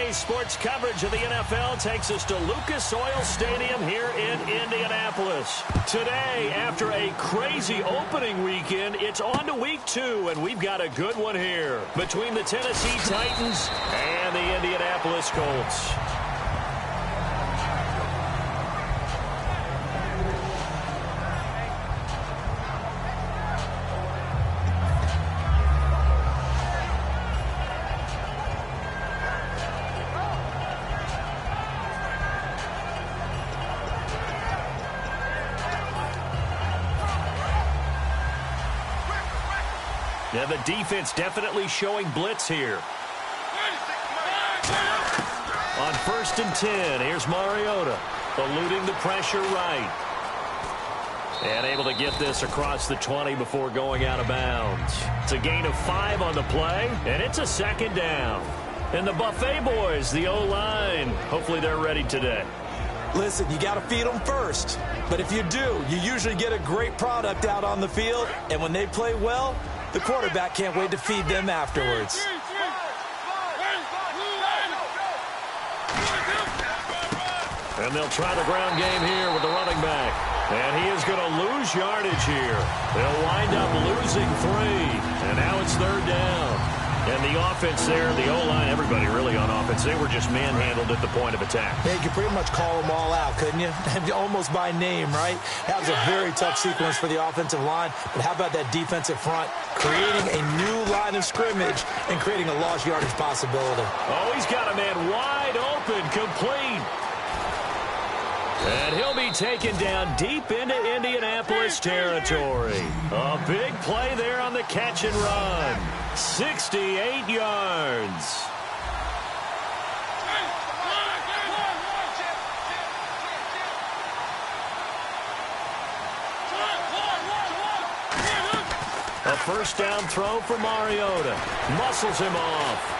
Today's sports coverage of the NFL takes us to Lucas Oil Stadium here in Indianapolis. Today, after a crazy opening weekend, it's on to week 2, and we've got a good one here between the Tennessee Titans and the Indianapolis Colts. Yeah, the defense definitely showing blitz here. On 1st and 10, here's Mariota, eluding the pressure right. And able to get this across the 20 before going out of bounds. It's a gain of 5 on the play, and it's a 2nd down. And the Buffet boys, the O-line, hopefully they're ready today. Listen, you got to feed them first. But if you do, you usually get a great product out on the field. And when they play well, the quarterback can't wait to feed them afterwards. And they'll try the ground game here with the running back. And he is going to lose yardage here. They'll wind up losing 3. And now it's 3rd down. And the offense there, the O-line, everybody really on offense, they were just manhandled at the point of attack. Yeah, you could pretty much call them all out, couldn't you? Almost by name, right? That was a very tough sequence for the offensive line. But how about that defensive front? Creating a new line of scrimmage and creating a lost yardage possibility. Oh, he's got a man wide open, complete. And he'll be taken down deep into Indianapolis territory. A big play there on the catch and run. 68 yards. A 1st down throw for Mariota. Muscles him off.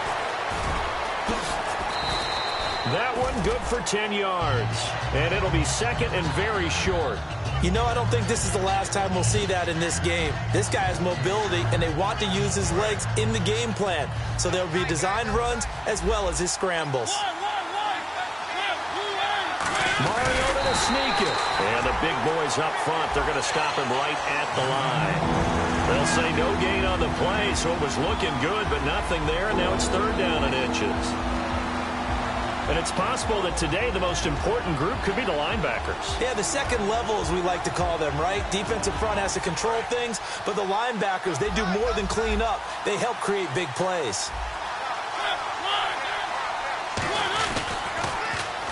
That one good for 10 yards. And it'll be 2nd and very short. You know, I don't think this is the last time we'll see that in this game. This guy has mobility, and they want to use his legs in the game plan. So there will be designed runs as well as his scrambles. Mariota to sneak it. And the big boys up front, they're going to stop him right at the line. They'll say no gain on the play, so it was looking good, but nothing there. And now it's 3rd down and inches. And it's possible that today the most important group could be the linebackers. Yeah, the second level, as we like to call them, right? Defensive front has to control things, but the linebackers, they do more than clean up. They help create big plays.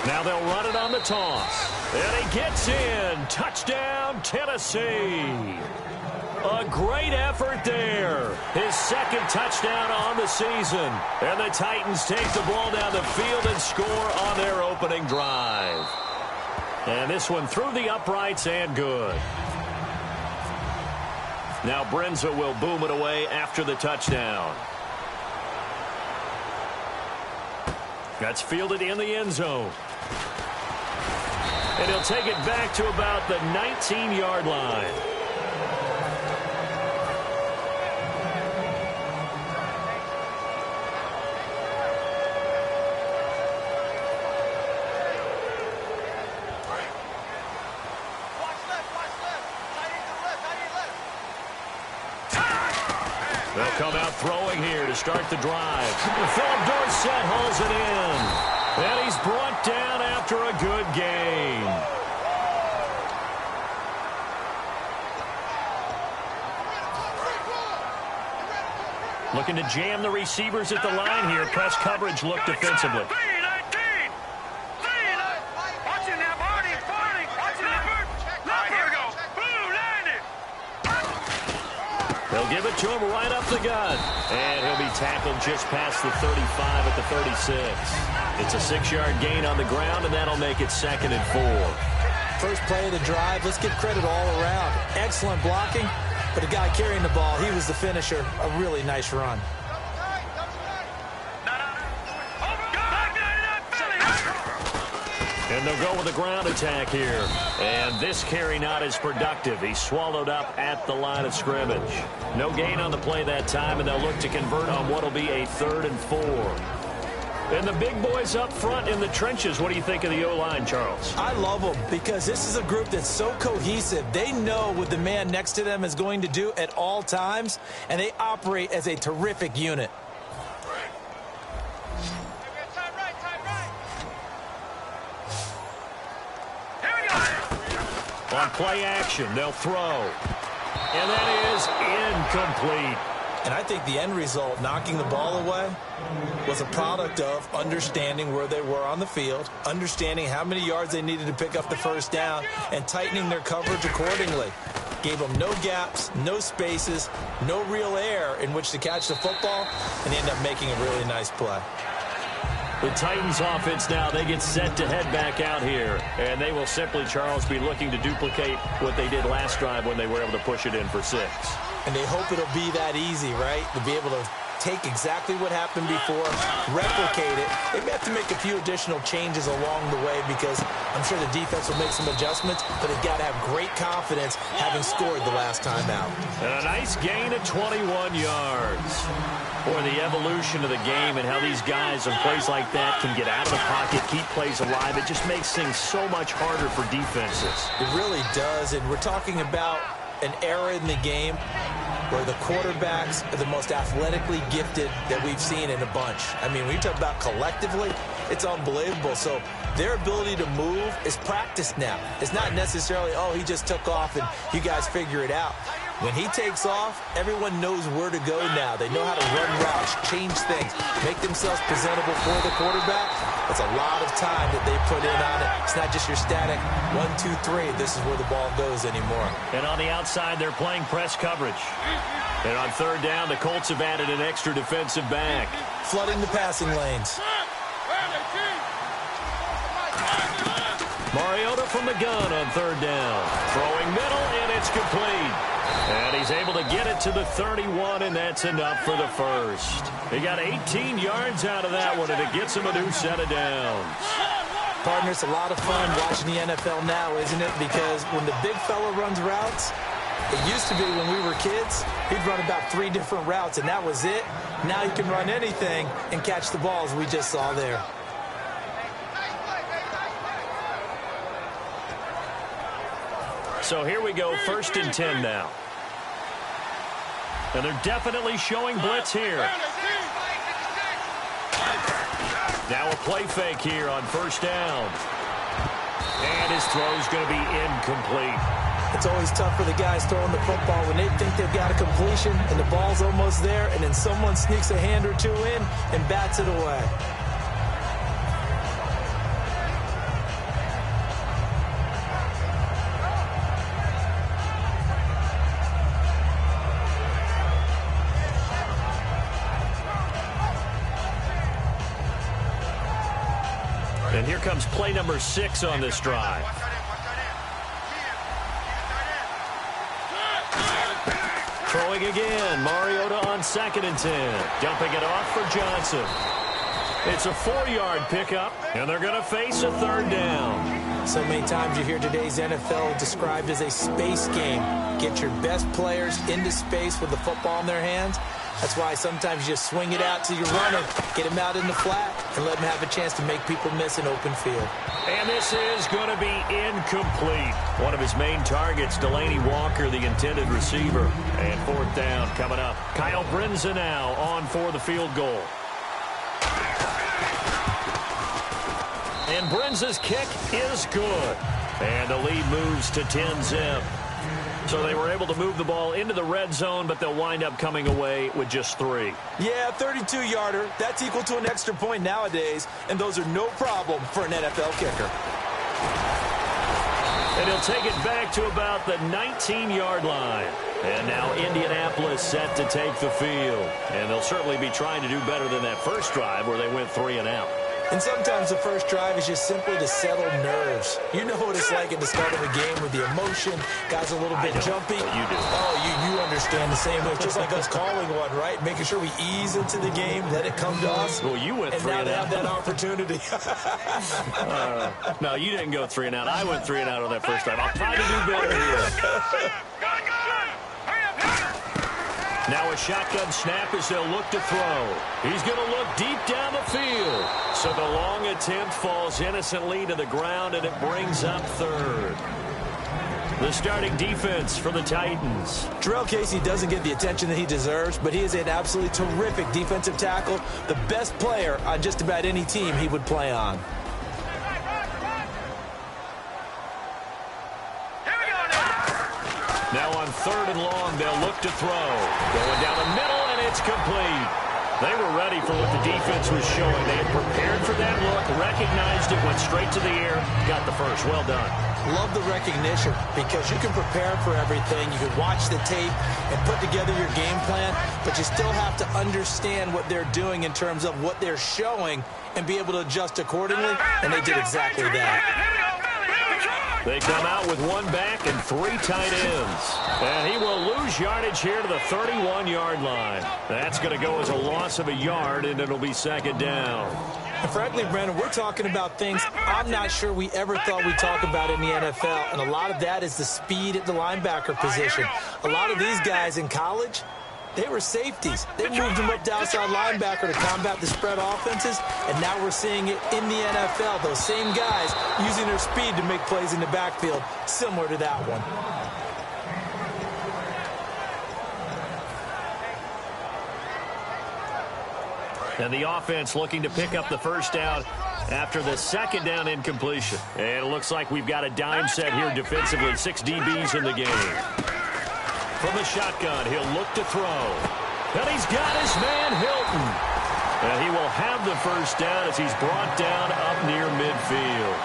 Now they'll run it on the toss. And he gets in. Touchdown, Tennessee. A great effort there. His 2nd touchdown on the season. And the Titans take the ball down the field and score on their opening drive. And this one through the uprights and good. Now Brenza will boom it away after the touchdown. That's fielded in the end zone. And he'll take it back to about the 19-yard line. They'll come out throwing here to start the drive. Philip Dorsett hauls it in. And he's brought down after a good gain. Looking to jam the receivers at the line here. Press coverage look defensively. They'll give it to him right up the gut. And he'll be tackled just past the 35 at the 36. It's a 6-yard gain on the ground, and that'll make it 2nd and 4. First play of the drive, let's give credit all around. Excellent blocking, but the guy carrying the ball, he was the finisher. A really nice run. And they'll go with a ground attack here. And this carry not as productive. He's swallowed up at the line of scrimmage. No gain on the play that time, and they'll look to convert on what will be a 3rd and 4. And the big boys up front in the trenches, what do you think of the O-line, Charles? I love them because this is a group that's so cohesive. They know what the man next to them is going to do at all times, and they operate as a terrific unit. On play action, they'll throw. And that is incomplete. And I think the end result, knocking the ball away, was a product of understanding where they were on the field, understanding how many yards they needed to pick up the first down, and tightening their coverage accordingly. Gave them no gaps, no spaces, no real air in which to catch the football, and they end up making a really nice play. The Titans offense now, they get set to head back out here. And they will simply, Charles, be looking to duplicate what they did last drive when they were able to push it in for 6. And they hope it'll be that easy, right? To be able to take exactly what happened before, replicate it. They may have to make a few additional changes along the way because I'm sure the defense will make some adjustments, but they've got to have great confidence having scored the last time out. And a nice gain of 21 yards. Boy, the evolution of the game and how these guys in plays like that can get out of the pocket, keep plays alive, it just makes things so much harder for defenses. It really does, and we're talking about an era in the game where the quarterbacks are the most athletically gifted that we've seen in a bunch. I mean, when you talk about collectively, it's unbelievable. So their ability to move is practiced now. It's not necessarily, oh, he just took off and you guys figure it out. When he takes off, everyone knows where to go now. They know how to run routes, change things, make themselves presentable for the quarterback. It's a lot of time that they put in on it. It's not just your static 1, 2, 3. This is where the ball goes anymore. And on the outside, they're playing press coverage. And on third down, the Colts have added an extra defensive back. Flooding the passing lanes. Mariota from the gun on third down. Throwing middle, and it's complete. And he's able to get it to the 31, and that's enough for the first. He got 18 yards out of that one, and it gets him a new set of downs. Partner, it's a lot of fun watching the NFL now, isn't it? Because when the big fella runs routes, it used to be when we were kids, he'd run about 3 different routes, and that was it. Now you can run anything and catch the balls we just saw there. So here we go, 1st and 10 now. And they're definitely showing blitz here. Now a play fake here on 1st down. And his throw's going to be incomplete. It's always tough for the guys throwing the football when they think they've got a completion and the ball's almost there, and then someone sneaks a hand or two in and bats it away. And here comes play number 6 on this drive. Throwing again. Mariota on 2nd and 10. Dumping it off for Johnson. It's a 4-yard pickup, and they're going to face a 3rd down. So many times you hear today's NFL described as a space game. Get your best players into space with the football in their hands. That's why sometimes you just swing it out to your runner, get him out in the flat, and let him have a chance to make people miss an open field. And this is going to be incomplete. One of his main targets, Delaney Walker, the intended receiver. And 4th down coming up. Kyle Brinza now on for the field goal. And Brinza's kick is good. And the lead moves to 10-zip. So they were able to move the ball into the red zone, but they'll wind up coming away with just 3. Yeah, 32-yarder. That's equal to an extra point nowadays, and those are no problem for an NFL kicker. And he'll take it back to about the 19-yard line. And now Indianapolis set to take the field. And they'll certainly be trying to do better than that first drive where they went 3 and out. And sometimes the first drive is just simply to settle nerves. You know what it's like at the start of a game with the emotion. Guys a little bit jumpy. You do. Oh, you understand the same way. Just like us calling one, right? Making sure we ease into the game, let it come to us. Well, you went 3 and out. And now they have that opportunity. No, you didn't go 3 and out. I went 3 and out on that first drive. I'll try to do better here. Now a shotgun snap as they'll look to throw. He's going to look deep down the field. So the long attempt falls innocently to the ground, and it brings up third. The starting defense for the Titans. Terrell Casey doesn't get the attention that he deserves, but he is an absolutely terrific defensive tackle, the best player on just about any team he would play on. Now on 3rd and long, they'll look to throw. Going down the middle, and it's complete. They were ready for what the defense was showing. They had prepared for that look, recognized it, went straight to the air, got the first. Well done. Love the recognition because you can prepare for everything. You can watch the tape and put together your game plan, but you still have to understand what they're doing in terms of what they're showing and be able to adjust accordingly, and they did exactly that. They come out with one back and 3 tight ends. And he will lose yardage here to the 31-yard line. That's going to go as a loss of a yard, and it'll be 2nd down. And frankly, Brandon, we're talking about things I'm not sure we ever thought we'd talk about in the NFL, and a lot of that is the speed at the linebacker position. A lot of these guys in college, they were safeties. They moved them up to outside linebacker to combat the spread offenses, and now we're seeing it in the NFL. Those same guys using their speed to make plays in the backfield, similar to that one. And the offense looking to pick up the first down after the 2nd down incompletion. And it looks like we've got a dime set here defensively. 6 DBs in the game. From the shotgun, he'll look to throw. And he's got his man, Hilton. And he will have the first down as he's brought down up near midfield.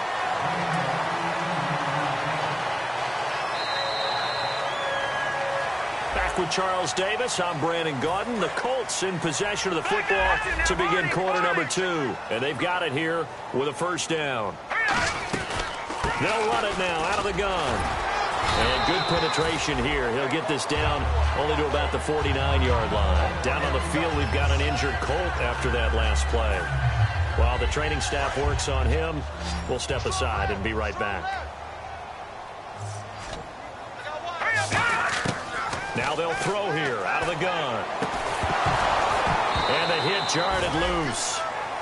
Back with Charles Davis, I'm Brandon Gaudin. The Colts in possession of the football to begin quarter number 2. And they've got it here with a first down. They'll run it now out of the gun. And good penetration here. He'll get this down only to about the 49-yard line. Down on the field, we've got an injured Colt after that last play. While the training staff works on him, we'll step aside and be right back. Now they'll throw here out of the gun. And the hit jarred it loose.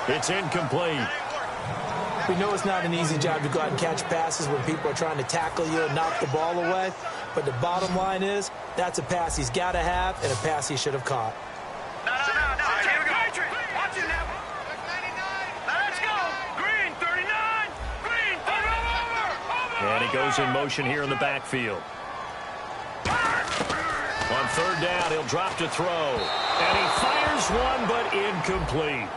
It's incomplete. We know it's not an easy job to go out and catch passes when people are trying to tackle you and knock the ball away. But the bottom line is, that's a pass he's got to have and a pass he should have caught. No. Here we go. Watch it now. 99. Let's go. Green, 39. Green, over. And he goes in motion here in the backfield. On 3rd down, he'll drop to throw. And he fires one, but incomplete.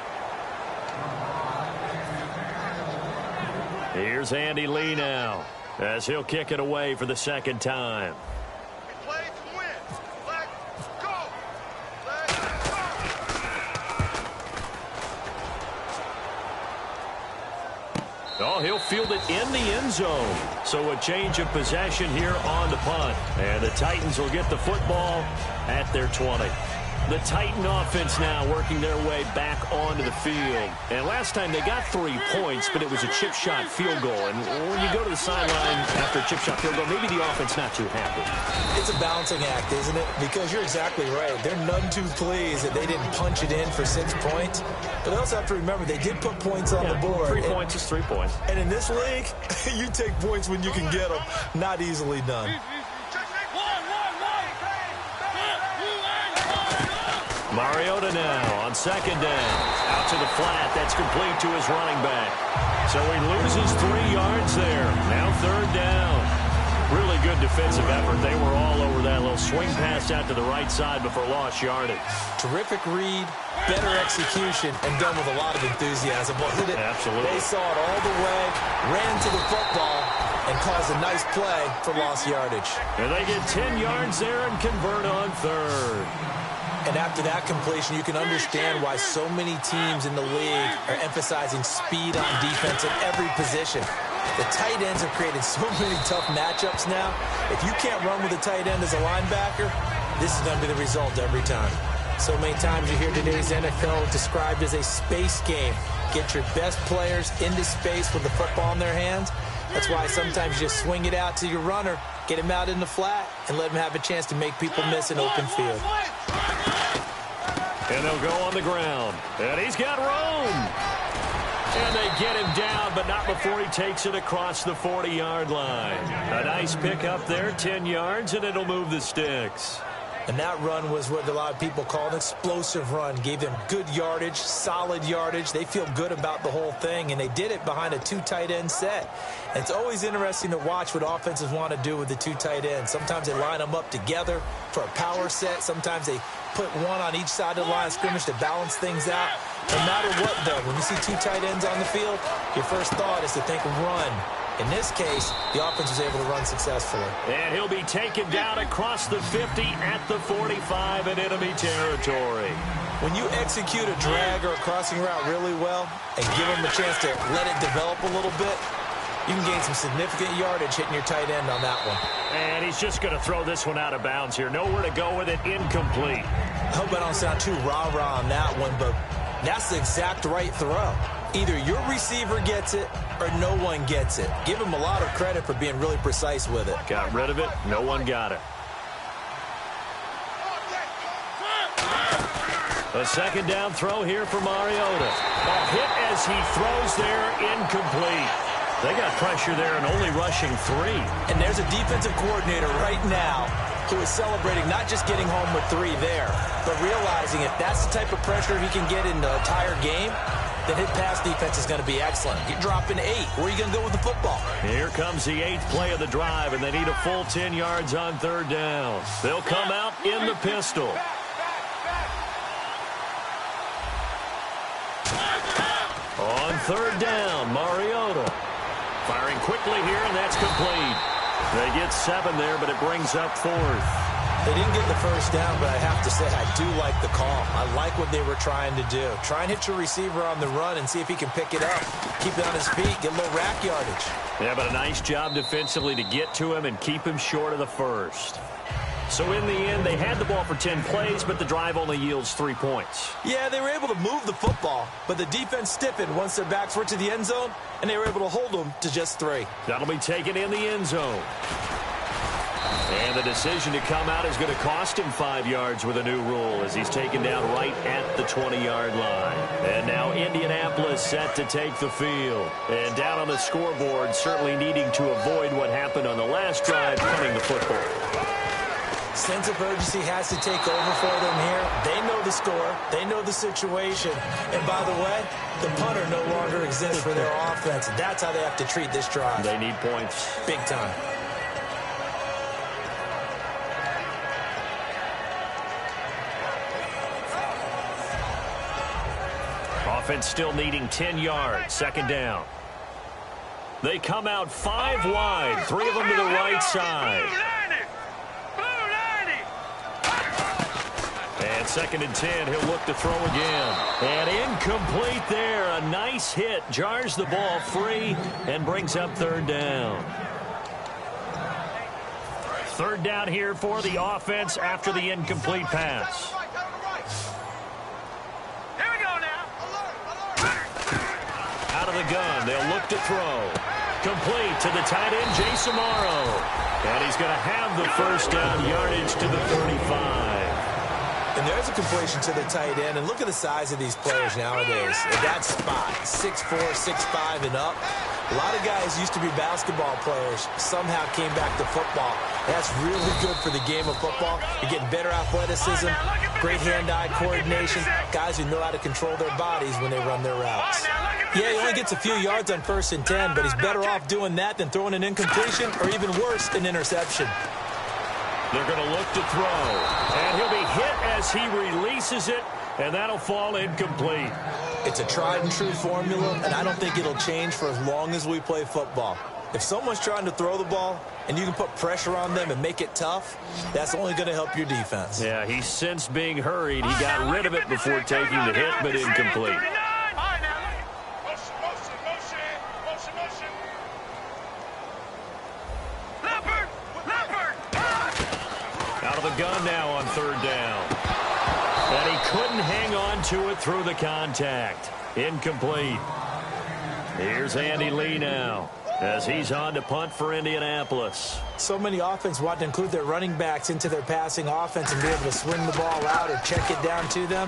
Here's Andy Lee now, as he'll kick it away for the 2nd time. Play to win. Let's go. Oh, he'll field it in the end zone. So a change of possession here on the punt. And the Titans will get the football at their 20. The Titan offense now working their way back onto the field. And last time they got 3 points, but it was a chip shot field goal. And when you go to the sideline after a chip shot field goal, maybe the offense not too happy. It's a balancing act, isn't it? Because you're exactly right. They're none too pleased that they didn't punch it in for 6 points. But they also have to remember they did put points on the board. 3 points is 3 points. And in this league, you take points when you can get them. Not easily done. Mariota now on 2nd down. Out to the flat. That's complete to his running back. So he loses 3 yards there. Now 3rd down. Really good defensive effort. They were all over that little swing pass out to the right side before lost yardage. Terrific read, better execution, and done with a lot of enthusiasm, wasn't it? Absolutely. They saw it all the way, ran to the football, and caused a nice play for lost yardage. And they get 10 yards there and convert on 3rd. And after that completion, you can understand why so many teams in the league are emphasizing speed on defense at every position. The tight ends have created so many tough matchups now. If you can't run with a tight end as a linebacker, this is going to be the result every time. So many times you hear today's NFL described as a space game. Get your best players into space with the football in their hands. That's why sometimes you just swing it out to your runner, get him out in the flat, and let him have a chance to make people miss an open field. And they'll go on the ground. And he's got room. And they get him down, but not before he takes it across the 40-yard line. A nice pick up there, 10 yards, and it'll move the sticks. And that run was what a lot of people call an explosive run. Gave them good yardage, solid yardage. They feel good about the whole thing, and they did it behind a 2 tight end set. And it's always interesting to watch what offenses want to do with the 2 tight ends. Sometimes they line them up together for a power set. Sometimes they put one on each side of the line of scrimmage to balance things out. No matter what, though, when you see 2 tight ends on the field, your first thought is to think run. In this case, the offense was able to run successfully. And he'll be taken down across the 50 at the 45 in enemy territory. When you execute a drag or a crossing route really well and give them a chance to let it develop a little bit, you can gain some significant yardage hitting your tight end on that one. And he's just going to throw this one out of bounds here. Nowhere to go with it, incomplete. I hope I don't sound too rah-rah on that one, but that's the exact right throw. Either your receiver gets it or no one gets it. Give him a lot of credit for being really precise with it. Got rid of it. No one got it. A second down throw here for Mariota. A hit as he throws there, incomplete. They got pressure there and only rushing 3. And there's a defensive coordinator right now who is celebrating not just getting home with 3 there, but realizing if that's the type of pressure he can get in the entire game, then his pass defense is going to be excellent. You're dropping 8. Where are you going to go with the football? Here comes the 8th play of the drive, and they need a full 10 yards on 3rd down. They'll come out in the pistol. On 3rd down, Mariota. Firing quickly here, and that's complete. They get 7 there, but it brings up 4th. They didn't get the first down, but I have to say I do like the call. I like what they were trying to do. Try and hit your receiver on the run and see if he can pick it up. Keep it on his feet, get a little rack yardage. Yeah, but a nice job defensively to get to him and keep him short of the first. So in the end, they had the ball for 10 plays, but the drive only yields 3 points. Yeah, they were able to move the football, but the defense stiffened once their backs were to the end zone, and they were able to hold them to just 3. That'll be taken in the end zone. And the decision to come out is going to cost him 5 yards with a new rule as he's taken down right at the 20-yard line. And now Indianapolis set to take the field. And down on the scoreboard, certainly needing to avoid what happened on the last drive, punting the football. Sense of urgency has to take over for them here. They know the score. They know the situation. And by the way, the punter no longer exists for their offense. That's how they have to treat this drive. They need points. Big time. Offense still needing 10 yards. 2nd down. They come out 5 wide. 3 of them to the right side. And 2nd and 10. He'll look to throw again. And incomplete there. A nice hit. Jars the ball free and brings up 3rd down. 3rd down here for the offense after the incomplete pass. Out of the gun, they'll look to throw. Complete to the tight end, Jason Morrow. And he's going to have the first down yardage to the 35. And there's a completion to the tight end. And look at the size of these players nowadays. At that spot, 6'4", 6'5", and up. A lot of guys used to be basketball players, somehow came back to football. That's really good for the game of football. You're getting better athleticism, great hand-eye coordination, guys who know how to control their bodies when they run their routes. Yeah, he only gets a few yards on 1st and 10, but he's better off doing that than throwing an incompletion or even worse, an interception. They're going to look to throw, and he'll be hit as he releases it, and that'll fall incomplete. It's a tried-and-true formula, and I don't think it'll change for as long as we play football. If someone's trying to throw the ball and you can put pressure on them and make it tough, that's only going to help your defense. Yeah, he sensed being hurried. He got rid of it before taking the hit, but incomplete. Out of the gun now on 3rd down. And he couldn't hang on to it through the contact. Incomplete. Here's Andy Lee now as he's on to punt for Indianapolis. So many offense want to include their running backs into their passing offense and be able to swing the ball out or check it down to them.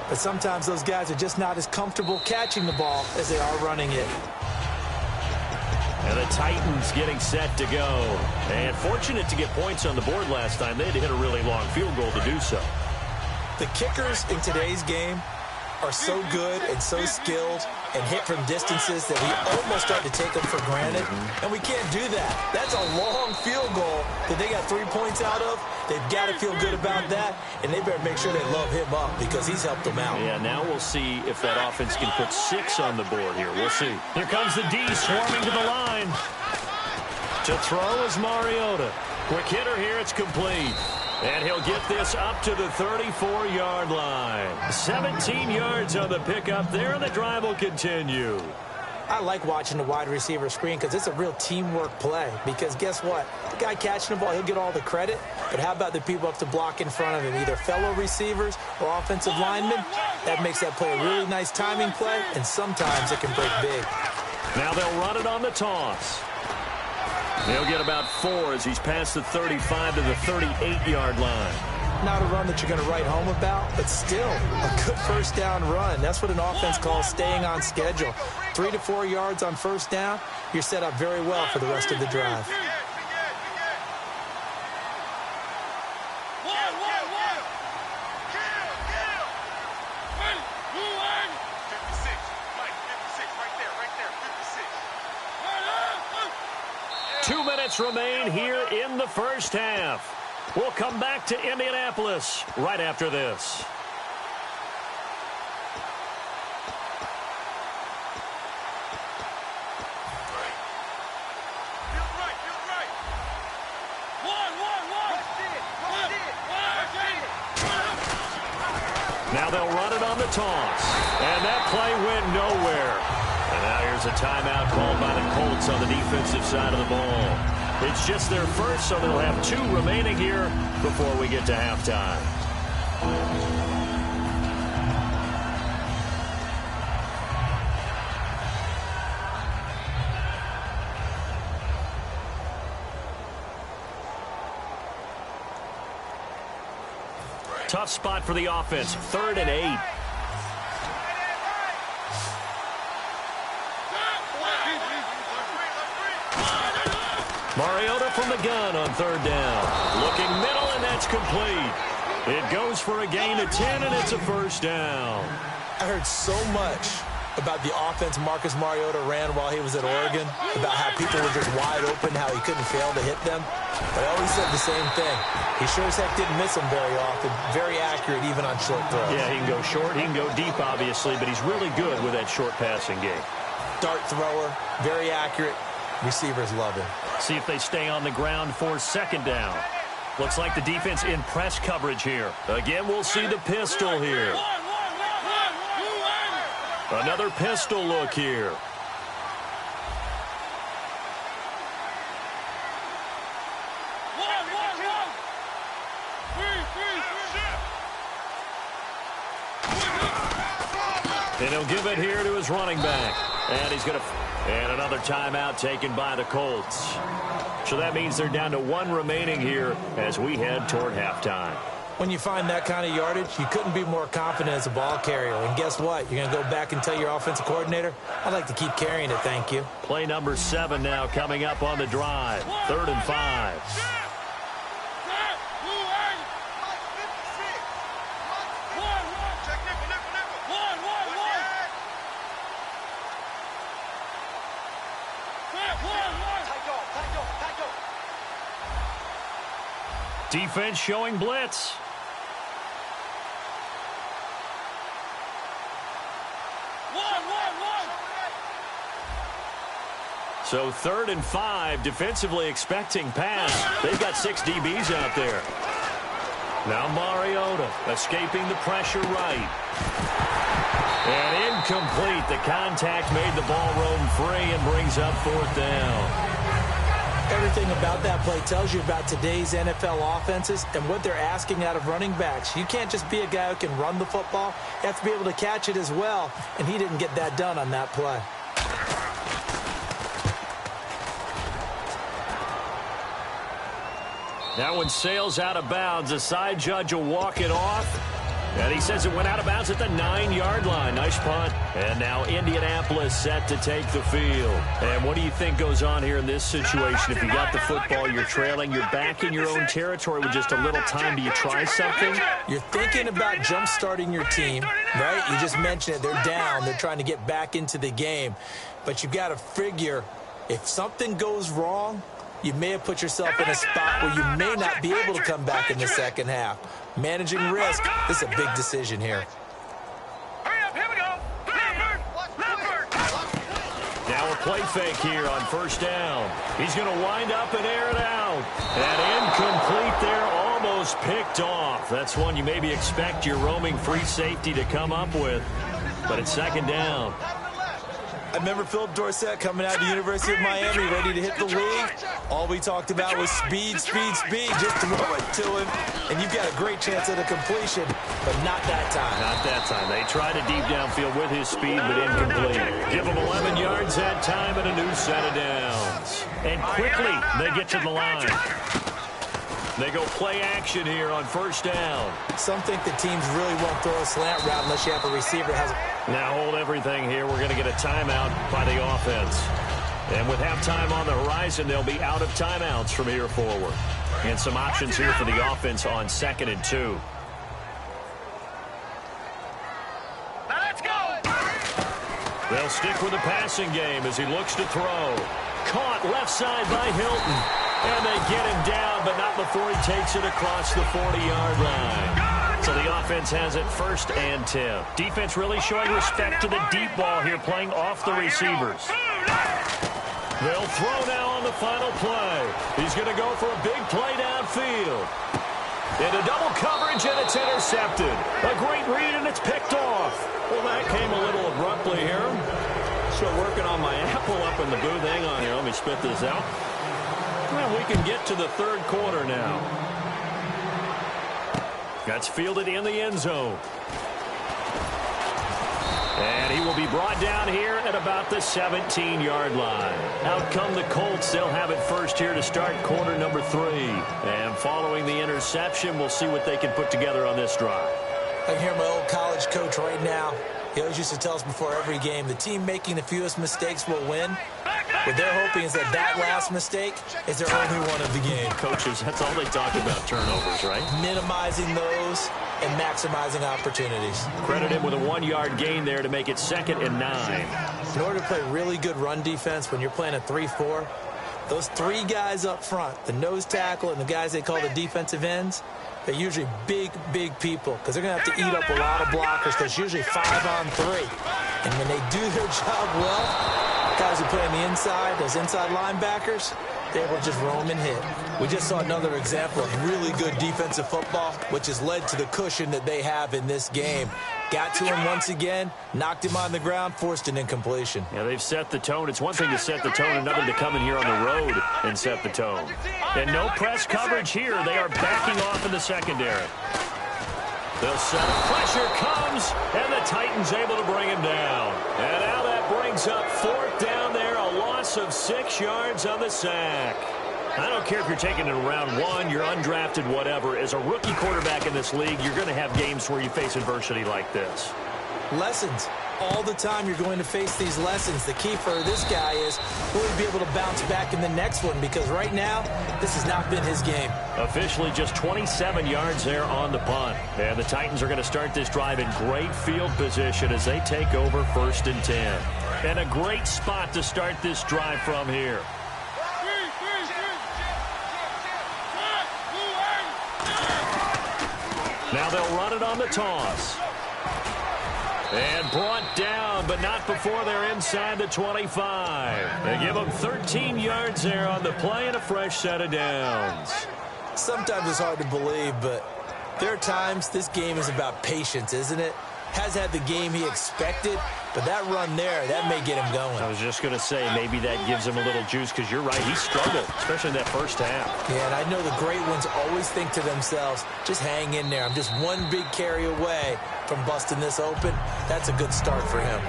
but sometimes those guys are just not as comfortable catching the ball as they are running it. And the Titans getting set to go. And fortunate to get points on the board last time. They had to hit a really long field goal to do so. The kickers in today's game are so good and so skilled and hit from distances that we almost start to take them for granted. And we can't do that. That's a long field goal that they got 3 points out of. They've got to feel good about that, and they better make sure they love him up because he's helped them out. Yeah, now we'll see if that offense can put 6 on the board here. We'll see. Here comes the D swarming to the line. To throw is Mariota. Quick hitter here, it's complete. And he'll get this up to the 34-yard line. 17 yards on the pickup there, and the drive will continue. I like watching the wide receiver screen because it's a real teamwork play. Because guess what? The guy catching the ball, he'll get all the credit. But how about the people up to block in front of him, either fellow receivers or offensive linemen? That makes that play a really nice timing play, and sometimes it can break big. Now they'll run it on the toss. He'll get about 4 as he's past the 35 to the 38-yard line. Not a run that you're going to write home about, but still a good first down run. That's what an offense calls staying on schedule. 3 to 4 yards on first down, you're set up very well for the rest of the drive. Remain here in the first half. We'll come back to Indianapolis right after this. Now they'll run it on the toss. And that play went nowhere. And now here's a timeout called by the Colts on the defensive side of the ball. It's just their first, so they'll have 2 remaining here before we get to halftime. Tough spot for the offense, 3rd and 8. Mariota from the gun on 3rd down. Looking middle, and that's complete. It goes for a gain of 10, and it's a first down. I heard so much about the offense Marcus Mariota ran while he was at Oregon, about how people were just wide open, how he couldn't fail to hit them. But I always said the same thing. He sure as heck didn't miss them very often. Very accurate, even on short throws. Yeah, he can go short, he can go deep, obviously, but he's really good with that short passing game. Dart thrower, very accurate. Receivers love him. See if they stay on the ground for 2nd down. Looks like the defense in press coverage here. Again, we'll see the pistol here. Another pistol look here. And he'll give it here to his running back. And he's going to... And another timeout taken by the Colts. So that means they're down to 1 remaining here as we head toward halftime. When you find that kind of yardage, you couldn't be more confident as a ball carrier. And guess what? You're going to go back and tell your offensive coordinator, I'd like to keep carrying it, thank you. Play number 7 now coming up on the drive. 3rd and 5. Defense showing blitz. So 3rd and 5, defensively expecting pass. They've got 6 DBs out there. Now Mariota escaping the pressure right. And incomplete. The contact made the ball roam free and brings up 4th down. Everything about that play tells you about today's NFL offenses and what they're asking out of running backs. You can't just be a guy who can run the football. You have to be able to catch it as well, and he didn't get that done on that play. That one sails out of bounds. The side judge will walk it off. And he says it went out of bounds at the 9-yard line. Nice punt. And now Indianapolis set to take the field. And what do you think goes on here in this situation? If you got the football, you're trailing, you're back in your own territory with just a little time. Do you try something? You're thinking about jump-starting your team, right? You just mentioned it. They're down. They're trying to get back into the game. But you've got to figure if something goes wrong, you may have put yourself in a spot where you may not be able to come back in the second half. Managing risk, this is a big decision here. Hurry up, here we go. Now a play fake here on first down. He's going to wind up and air it out. And incomplete there, almost picked off. That's one you maybe expect your roaming free safety to come up with. But it's second down. I remember Philip Dorsett coming out of the University of Miami ready to hit the league. All we talked about was speed, speed, speed. Just throw it to him, and you've got a great chance at a completion, but not that time. Not that time. They tried a deep downfield with his speed, but incomplete. Give him 11 yards that time and a new set of downs. And quickly, they get to the line. They go play action here on first down. Some think the teams really won't throw a slant route unless you have a receiver that has a... Now hold everything here. We're going to get a timeout by the offense. And with halftime on the horizon, they'll be out of timeouts from here forward. And some options here for the offense on 2nd and 2. Now let's go. They'll stick with the passing game as he looks to throw. Caught left side by Hilton. And they get him down, but not before he takes it across the 40-yard line. So the offense has it 1st and 10. Defense really showing respect to the deep ball here, playing off the receivers. They'll throw now on the final play. He's going to go for a big play downfield. Into double coverage, and it's intercepted. A great read, and it's picked off. Well, that came a little abruptly here. Still working on my apple up in the booth. Hang on here. Let me spit this out. Well, we can get to the 3rd quarter now. That's fielded in the end zone. And he will be brought down here at about the 17-yard line. Out come the Colts. They'll have it first here to start quarter number 3. And following the interception, we'll see what they can put together on this drive. I can hear my old college coach right now. He always used to tell us before every game, the team making the fewest mistakes will win. What they're hoping is that last mistake is their only one of the game. Coaches, that's all they talk about, turnovers, right? Minimizing those and maximizing opportunities. Credit him with a 1-yard gain there to make it 2nd and 9. In order to play really good run defense when you're playing a 3-4, those 3 guys up front, the nose tackle and the guys they call the defensive ends, they're usually big, big people because they're going to have to eat up a lot of blockers because it's usually 5-on-3. And when they do their job well, guys who play on the inside, those inside linebackers, they will just roam and hit. We just saw another example of really good defensive football, which has led to the cushion that they have in this game. Got to him once again, knocked him on the ground, forced an incompletion. Yeah, they've set the tone. It's one thing to set the tone, another to come in here on the road and set the tone. And no press coverage here. They are backing off in the secondary. They'll set up. Pressure comes, and the Titans able to bring him down. And now that brings up 4th down there, a loss of 6 yards on the sack. I don't care if you're taking it in round 1, you're undrafted, whatever. As a rookie quarterback in this league, you're going to have games where you face adversity like this. Lessons. All the time you're going to face these lessons. The key for this guy is will he be able to bounce back in the next one, because right now this has not been his game. Officially just 27 yards there on the punt. And the Titans are going to start this drive in great field position as they take over 1st and 10. And a great spot to start this drive from here. Now they'll run it on the toss. And brought down, but not before they're inside the 25. They give them 13 yards there on the play and a fresh set of downs. Sometimes it's hard to believe, but there are times this game is about patience, isn't it? Has had the game he expected, but that run there, that may get him going. I was just going to say, maybe that gives him a little juice, because you're right, he struggled, especially in that first half. Yeah, and I know the great ones always think to themselves, just hang in there. I'm just one big carry away from busting this open. That's a good start for him.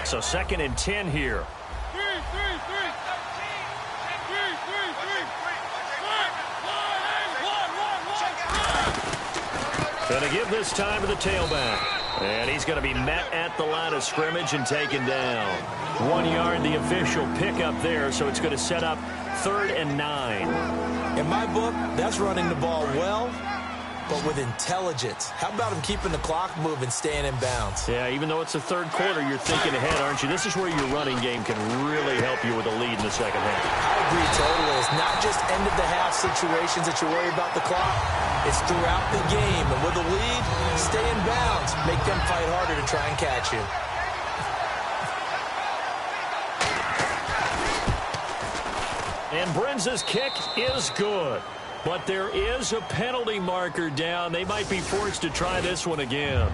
So 2nd and 10 here. Going to give this time to the tailback. And he's going to be met at the line of scrimmage and taken down. 1 yard, the official pickup there, so it's going to set up 3rd and 9. In my book, that's running the ball well, but with intelligence. How about him keeping the clock moving, staying in bounds? Yeah, even though it's the 3rd quarter, you're thinking ahead, aren't you? This is where your running game can really help you with a lead in the 2nd half. I agree totally. It's not just end-of-the-half situations that you worry about the clock. It's throughout the game. And with a lead, stay in bounds. Make them fight harder to try and catch you. And Brenza's kick is good. But there is a penalty marker down. They might be forced to try this one again.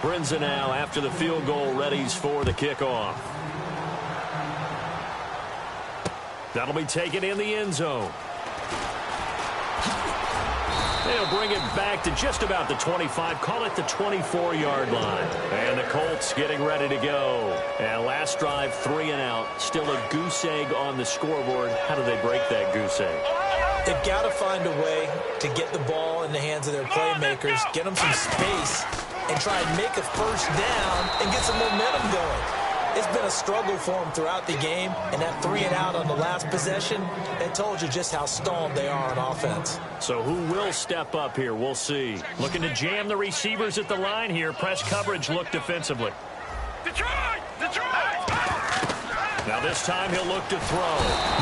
Brenza now, after the field goal, readies for the kickoff. That'll be taken in the end zone. They'll bring it back to just about the 25, call it the 24-yard line. And the Colts getting ready to go. And last drive, 3 and out. Still a goose egg on the scoreboard. How do they break that goose egg? They've got to find a way to get the ball in the hands of their playmakers, get them some space, and try and make a first down and get some momentum going. It's been a struggle for them throughout the game, and that 3 and out on the last possession, it told you just how stalled they are on offense. So who will step up here? We'll see. Looking to jam the receivers at the line here. Press coverage look defensively. Detroit! Detroit! Now this time he'll look to throw.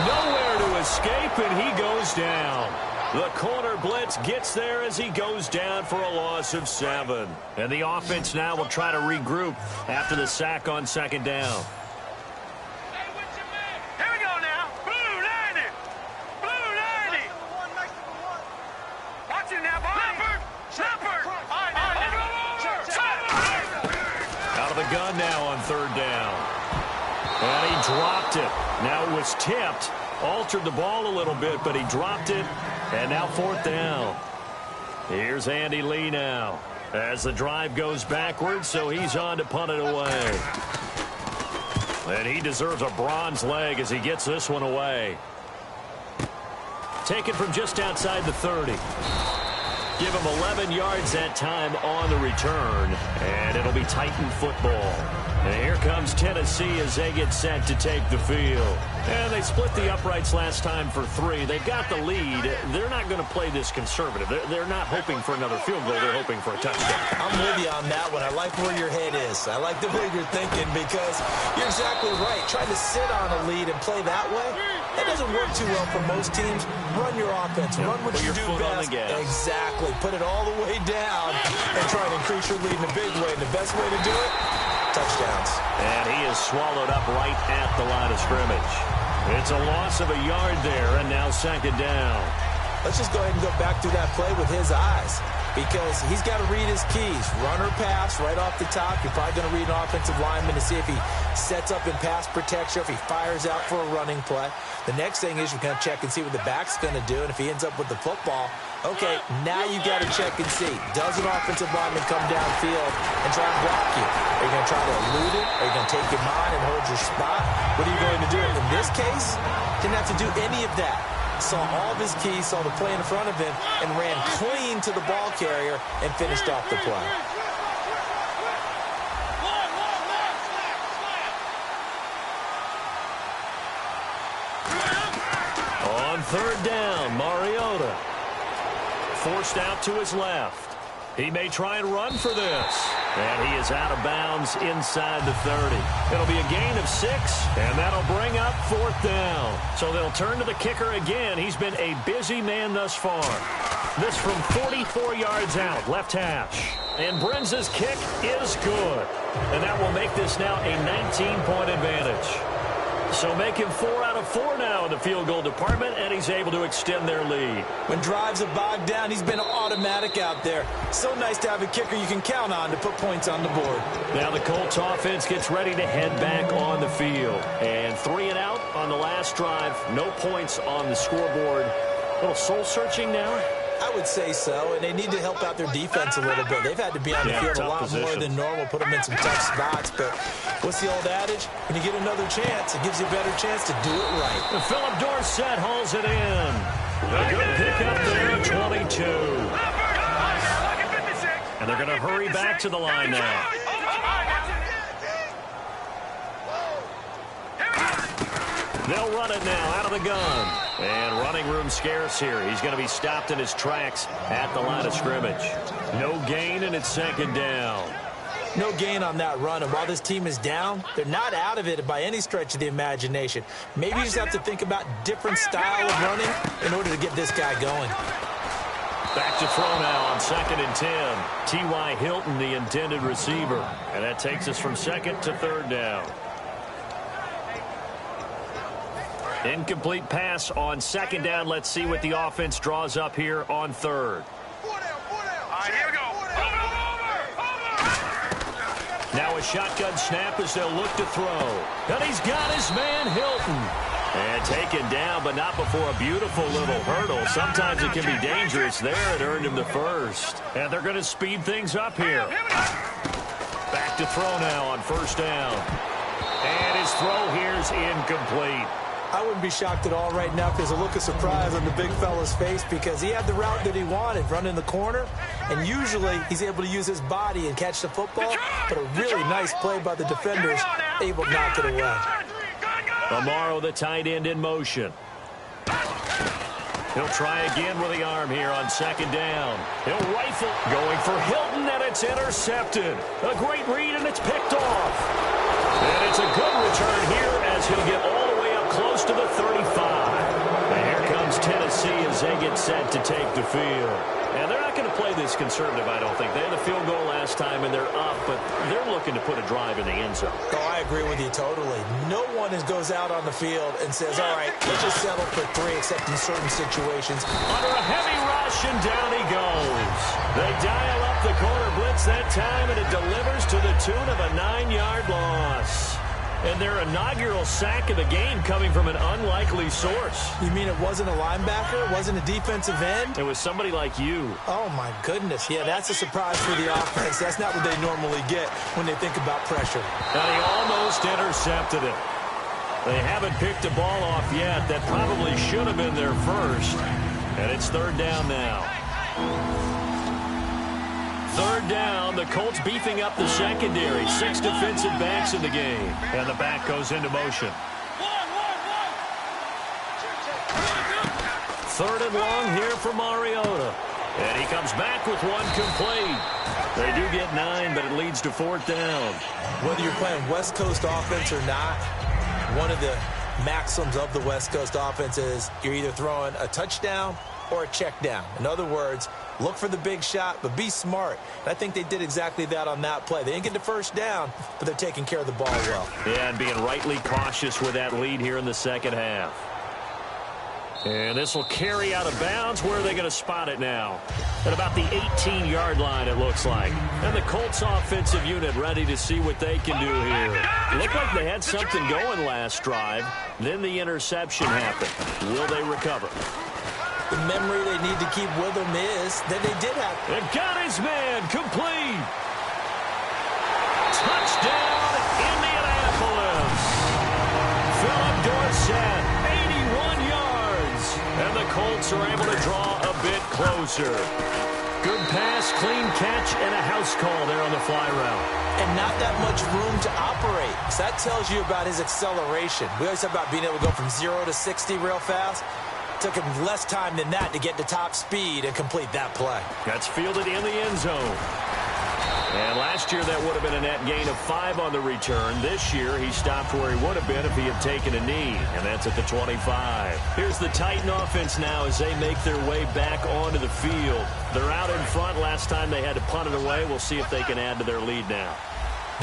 Nowhere to escape, and he goes down. The corner blitz gets there as he goes down for a loss of 7. And the offense now will try to regroup after the sack on 2nd down. Here we go now. Blue 90. Blue 90. Watch it now, boy. Shepherd. Out of the gun now on 3rd down. And he dropped it. Now it was tipped. Altered the ball a little bit, but he dropped it. And now 4th down. Here's Andy Lee now as the drive goes backwards, so he's on to punt it away. And he deserves a bronze leg as he gets this one away. Taken from just outside the 30. Give him 11 yards that time on the return, and it'll be Titan football. And here comes Tennessee as they get set to take the field. And they split the uprights last time for 3. They've got the lead. They're not going to play this conservative. They're not hoping for another field goal. They're hoping for a touchdown. I'm with you on that one. I like where your head is. I like the way you're thinking because you're exactly right. Trying to sit on a lead and play that way, that doesn't work too well for most teams. Run your offense. Run what you do best. Exactly. Put it all the way down and try and increase your lead in a big way. And the best way to do it, touchdowns. And he is swallowed up right at the line of scrimmage. It's a loss of a yard there, and now 2nd down. Let's just go ahead and go back through that play with his eyes because he's got to read his keys. Run or pass right off the top. You're probably going to read an offensive lineman to see if he sets up in pass protection, if he fires out for a running play. The next thing is you're going to check and see what the back's going to do, and if he ends up with the football, okay, now you got to check and see. Does an offensive lineman come downfield and try and block you? Are you going to try to elude it? Are you going to take him on and hold your spot? What are you going to do? In this case, didn't have to do any of that. Saw all of his keys, saw the play in front of him, and ran clean to the ball carrier and finished off the play. On 3rd down, Mariota forced out to his left. He may try and run for this. And he is out of bounds inside the 30. It'll be a gain of 6, and that'll bring up 4th down. So they'll turn to the kicker again. He's been a busy man thus far. This from 44 yards out, left hash. And Brenza's kick is good. And that will make this now a 19-point advantage. So make him 4 out of 4 now in the field goal department, and he's able to extend their lead. When drives have bogged down, he's been automatic out there. So nice to have a kicker you can count on to put points on the board. Now the Colts offense gets ready to head back on the field. And 3 and out on the last drive. No points on the scoreboard. A little soul-searching now. I would say so, and they need to help out their defense a little bit. They've had to be on the field a lot more than normal, put them in some tough spots. But what's the old adage? When you get another chance, it gives you a better chance to do it right. And Philip Dorsett hauls it in. A good pickup there at 22. And they're going to hurry back to the line now. They'll run it now out of the gun. And running room scarce here. He's going to be stopped in his tracks at the line of scrimmage. No gain, and it's second down. No gain on that run. And while this team is down, they're not out of it by any stretch of the imagination. Maybe you just have to think about different style of running in order to get this guy going. Back to throw now on 2nd and 10. T.Y. Hilton, the intended receiver. And that takes us from 2nd to 3rd down. Incomplete pass on 2nd down. Let's see what the offense draws up here on 3rd. All right, here we go. Now a shotgun snap as they'll look to throw. And he's got his man Hilton. And taken down, but not before a beautiful little hurdle. Sometimes it can be dangerous there. It earned him the first. And they're going to speed things up here. Back to throw now on 1st down. And his throw here is incomplete. I wouldn't be shocked at all right now if there's a look of surprise on the big fella's face because he had the route that he wanted, running the corner, and usually he's able to use his body and catch the football, but a really nice play by the defenders, able to knock it away. Amaro, the tight end, in motion. He'll try again with the arm here on 2nd down. He'll rifle, going for Hilton, and it's intercepted. A great read, and it's picked off. And it's a good return here as he'll get all the way up close to the 35. And here comes Tennessee as they get set to take the field. And they're not going to play this conservative, I don't think. They had the field goal last time, and they're up, but they're looking to put a drive in the end zone. Oh, I agree with you totally. No one goes out on the field and says, all right, let's just settle for 3, except in certain situations. Under a heavy rush, and down he goes. They dial up the corner blitz that time, and it delivers to the tune of a 9-yard loss. And their inaugural sack of the game coming from an unlikely source. You mean it wasn't a linebacker? It wasn't a defensive end? It was somebody like you. Oh, my goodness. Yeah, that's a surprise for the offense. That's not what they normally get when they think about pressure. And he almost intercepted it. They haven't picked the ball off yet. That probably should have been their first. And it's 3rd down now. 3rd down, the Colts beefing up the secondary. 6 defensive backs in the game. And the back goes into motion. 3rd and long here for Mariota. And he comes back with one complete. They do get 9, but it leads to 4th down. Whether you're playing West Coast offense or not, one of the maxims of the West Coast offense is you're either throwing a touchdown or a check down. In other words, look for the big shot, but be smart. And I think they did exactly that on that play. They didn't get the first down, but they're taking care of the ball well. Yeah, and being rightly cautious with that lead here in the 2nd half. And this will carry out of bounds. Where are they going to spot it now? At about the 18-yard line, it looks like. And the Colts offensive unit ready to see what they can do here. Looked like they had something going last drive. Then the interception happened. Will they recover? The memory they need to keep with them is that they did have. And got his man complete. Touchdown, Indianapolis. Philip Dorsett, 81 yards. And the Colts are able to draw a bit closer. Good pass, clean catch, and a house call there on the fly route. And not that much room to operate. So that tells you about his acceleration. We always talk about being able to go from 0 to 60 real fast. Took him less time than that to get to top speed and complete that play. That's fielded in the end zone. And last year that would have been a net gain of 5 on the return. This year he stopped where he would have been if he had taken a knee, and that's at the 25. Here's the Titan offense now as they make their way back onto the field. They're out in front. Last time they had to punt it away. We'll see if they can add to their lead now.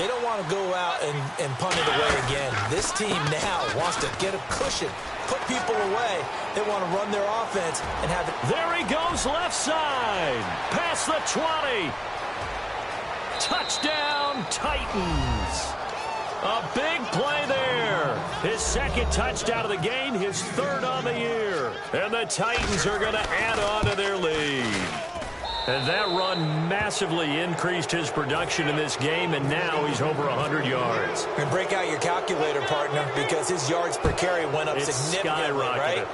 They don't want to go out and punt it away again. This team now wants to get a cushion, put people away. They want to run their offense and have it. There he goes, left side. Past the 20. Touchdown, Titans. A big play there. His second touchdown of the game, his third on the year. And the Titans are going to add on to their lead. And that run massively increased his production in this game, and now he's over 100 yards. And break out your calculator, partner, because his yards per carry went up significantly, right?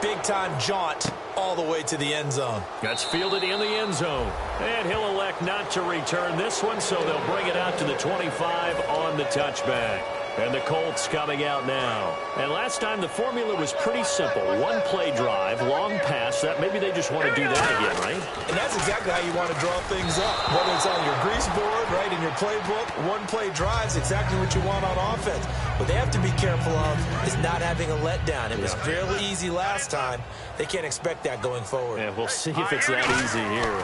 Big-time jaunt all the way to the end zone. That's fielded in the end zone. And he'll elect not to return this one, so they'll bring it out to the 25 on the touchback. And the Colts coming out now. And last time the formula was pretty simple. One play drive, long pass. That maybe they just want to do that again, right? And that's exactly how you want to draw things up. Whether it's on your grease board, right, in your playbook, one play drive is exactly what you want on offense. What they have to be careful of is not having a letdown. It was fairly easy last time. They can't expect that going forward. Yeah, we'll see if it's that easy here.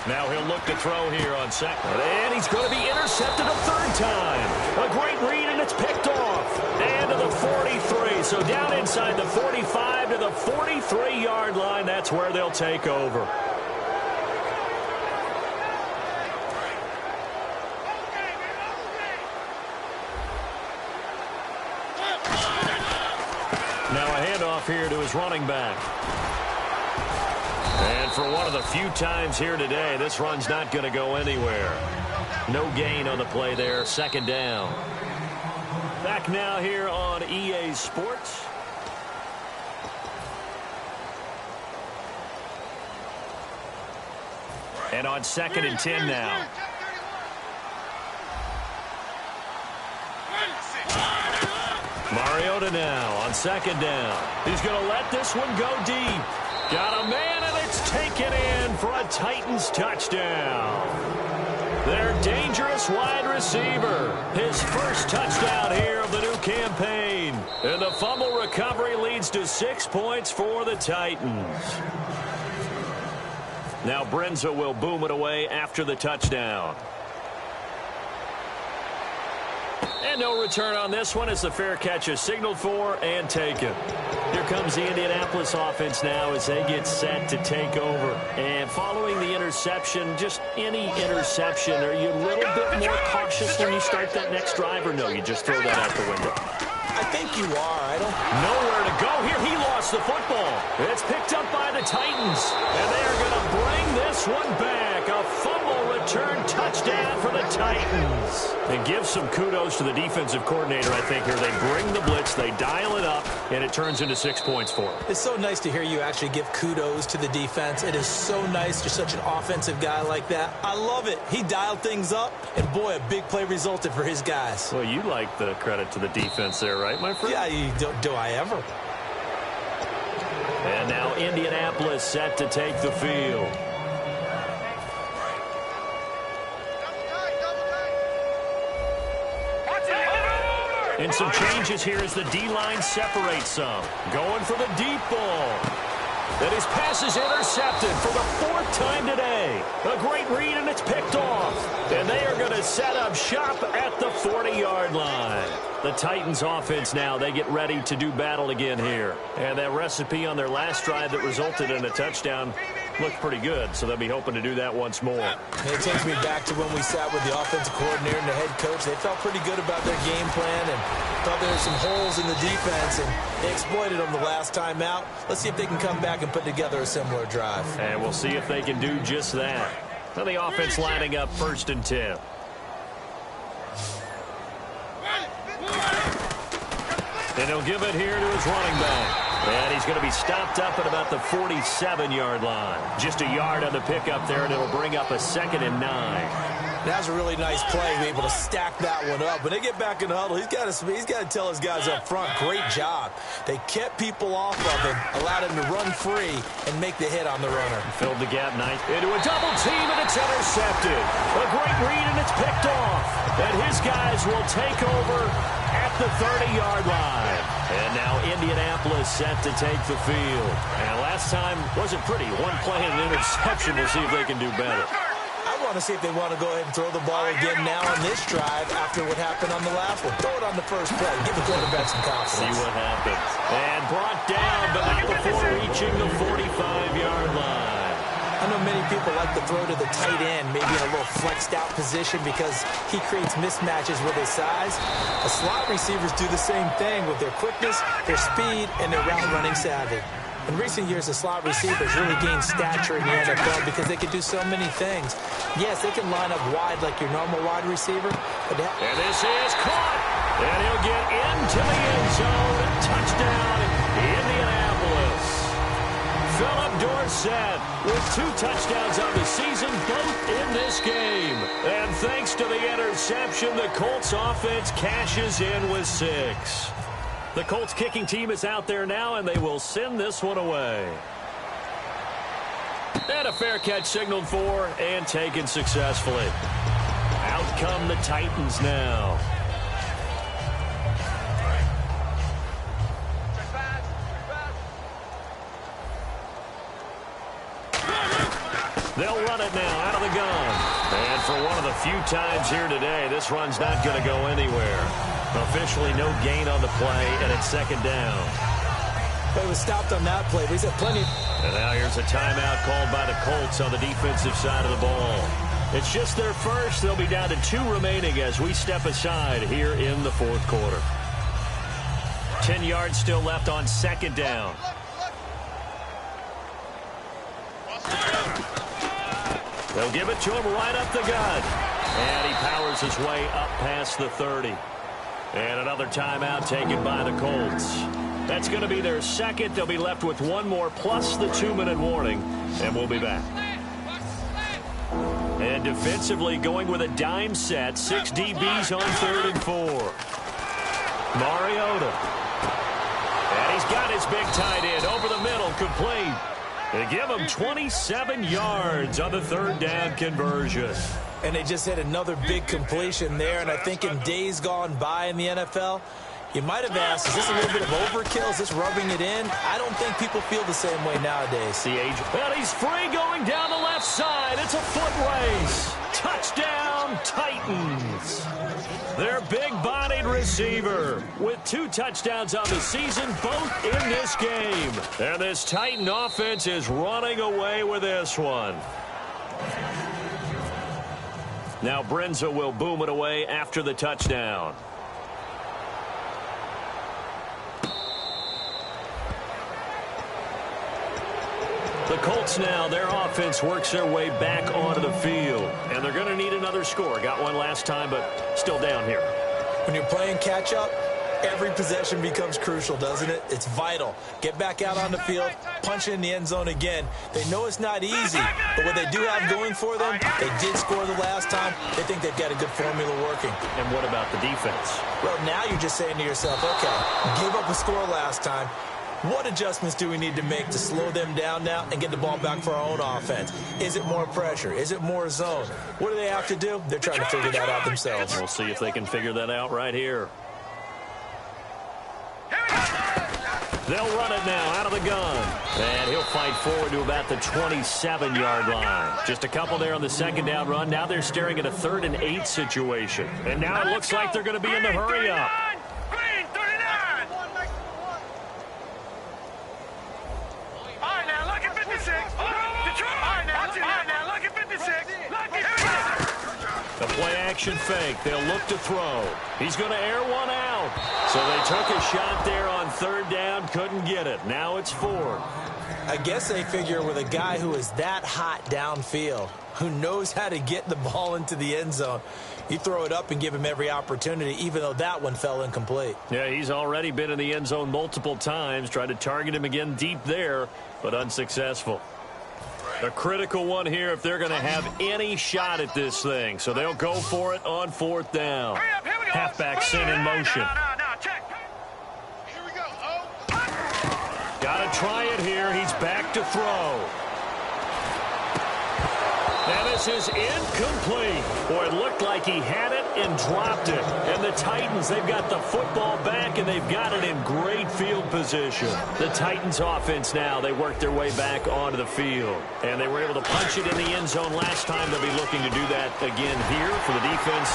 Now he'll look to throw here on second. And he's going to be intercepted a third time. A great read, and it's picked off. And to the 43. So down inside the 45 to the 43-yard line. That's where they'll take over. Now a handoff here to his running back. And for one of the few times here today, this run's not going to go anywhere. No gain on the play there. Second down. Back now here on EA Sports. And on 2nd and 10 now. Mariota now on 2nd down. He's going to let this one go deep. Got a man, and it's taken in for a Titans touchdown. Their dangerous wide receiver. His first touchdown here of the new campaign. And the fumble recovery leads to 6 points for the Titans. Now Brenza will boom it away after the touchdown. And no return on this one as the fair catch is signaled for and taken. Here comes the Indianapolis offense now as they get set to take over. And following the interception, just any interception, are you a little bit more cautious when you start that next drive, or no, you just throw that out the window? I think you are. I don't... Nowhere to go here. He lost the football. It's picked up by the Titans. And they are going to bring this one back. A fumble return touchdown for the Titans. And give some kudos to the defensive coordinator, I think, here. They bring the blitz, they dial it up, and it turns into 6 points for them. It's so nice to hear you actually give kudos to the defense. It is so nice. You're such an offensive guy like that. I love it. He dialed things up, and boy, a big play resulted for his guys. Well, you like the credit to the defense there, right, my friend? Yeah, do I ever? And now Indianapolis set to take the field. And some changes here as the D-line separates some. Going for the deep ball. And his pass is intercepted for the 4th time today. A great read, and it's picked off. And they are going to set up shop at the 40-yard line. The Titans offense now, they get ready to do battle again here. And that recipe on their last drive that resulted in a touchdown looked pretty good, so they'll be hoping to do that once more. And it takes me back to when we sat with the offensive coordinator and the head coach. They felt pretty good about their game plan and thought there were some holes in the defense, and they exploited them the last time out. Let's see if they can come back and put together a similar drive. And we'll see if they can do just that. Now the offense lining up 1st and 10. And he'll give it here to his running back. And he's going to be stopped up at about the 47-yard line. Just a yard on the pickup there, and it'll bring up a 2nd and 9. That was a really nice play, be able to stack that one up. When they get back in the huddle, he's got to tell his guys up front, great job. They kept people off of him, allowed him to run free and make the hit on the runner. Filled the gap nice into a double team, and it's intercepted. A great read, and it's picked off. And his guys will take over at the 30-yard line. And now Indianapolis set to take the field. And last time wasn't pretty. One play and an interception. We'll see if they can do better. I want to see if they want to go ahead and throw the ball again now on this drive after what happened on the last one. Throw it on the first play. Give the quarterback some confidence. See what happens. And brought down, but not before reaching the 45-yard line. I know many people like to throw to the tight end, maybe in a little flexed out position because he creates mismatches with his size. The slot receivers do the same thing with their quickness, their speed, and their route running savvy. In recent years, the slot receivers really gained stature in the NFL because they can do so many things. Yes, they can line up wide like your normal wide receiver. But and this is caught. And he'll get into the end zone. Touchdown, Indianapolis. Philip Dorsett with 2 touchdowns on the season, both in this game. And thanks to the interception, the Colts offense cashes in with 6. The Colts kicking team is out there now, and they will send this one away. And a fair catch signaled for and taken successfully. Out come the Titans now. They'll run it now out of the gun. And for one of the few times here today, this run's not going to go anywhere. Officially no gain on the play, and it's 2nd down. But it was stopped on that play. He's had plenty. And now here's a timeout called by the Colts on the defensive side of the ball. It's just their first. They'll be down to 2 remaining as we step aside here in the 4th quarter. 10 yards still left on 2nd down. They'll give it to him right up the gut. And he powers his way up past the 30. And another timeout taken by the Colts. That's going to be their 2nd. They'll be left with 1 more plus the 2-minute warning. And we'll be back. And defensively going with a dime set. 6 DBs on 3rd and 4. Mariota. And he's got his big tight end over the middle, complete. They give him 27 yards on the 3rd down conversion. And they just had another big completion there. And I think in days gone by in the NFL, you might have asked, is this a little bit of overkill? Is this rubbing it in? I don't think people feel the same way nowadays. And he's free going down the left side. It's a foot race. Touchdown, Titans. Their big-bodied receiver with 2 touchdowns on the season, both in this game. And this Titan offense is running away with this one. Now Brenza will boom it away after the touchdown. The Colts now, their offense works their way back onto the field. And they're going to need another score. Got one last time, but still down here. When you're playing catch-up, every possession becomes crucial, doesn't it? It's vital. Get back out on the field, punch it in the end zone again. They know it's not easy, but what they do have going for them, they did score the last time. They think they've got a good formula working. And what about the defense? Well, now you're just saying to yourself, okay, give up a score last time. What adjustments do we need to make to slow them down now and get the ball back for our own offense? Is it more pressure? Is it more zone? What do they have to do? They're trying to figure that out themselves. We'll see if they can figure that out right here. They'll run it now out of the gun. And he'll fight forward to about the 27-yard line. Just a couple there on the 2nd down run. Now they're staring at a 3rd and 8 situation. And now it looks like they're going to be in the hurry-up. The play-action fake. They'll look to throw. He's going to air one out. So they took a shot there on 3rd down. Couldn't get it. Now it's 4th. I guess they figure with a guy who is that hot downfield, who knows how to get the ball into the end zone, you throw it up and give him every opportunity, even though that one fell incomplete. Yeah, he's already been in the end zone multiple times. Tried to target him again deep there, but unsuccessful. A critical one here if they're going to have any shot at this thing. So they'll go for it on 4th down. Halfback sent in motion. Got to try it here. He's back to throw. And this is incomplete. Boy, it looked like he had it and dropped it. And the Titans, they've got the football back, and they've got it in great field position. The Titans offense now, they worked their way back onto the field. And they were able to punch it in the end zone last time. They'll be looking to do that again here for the defense.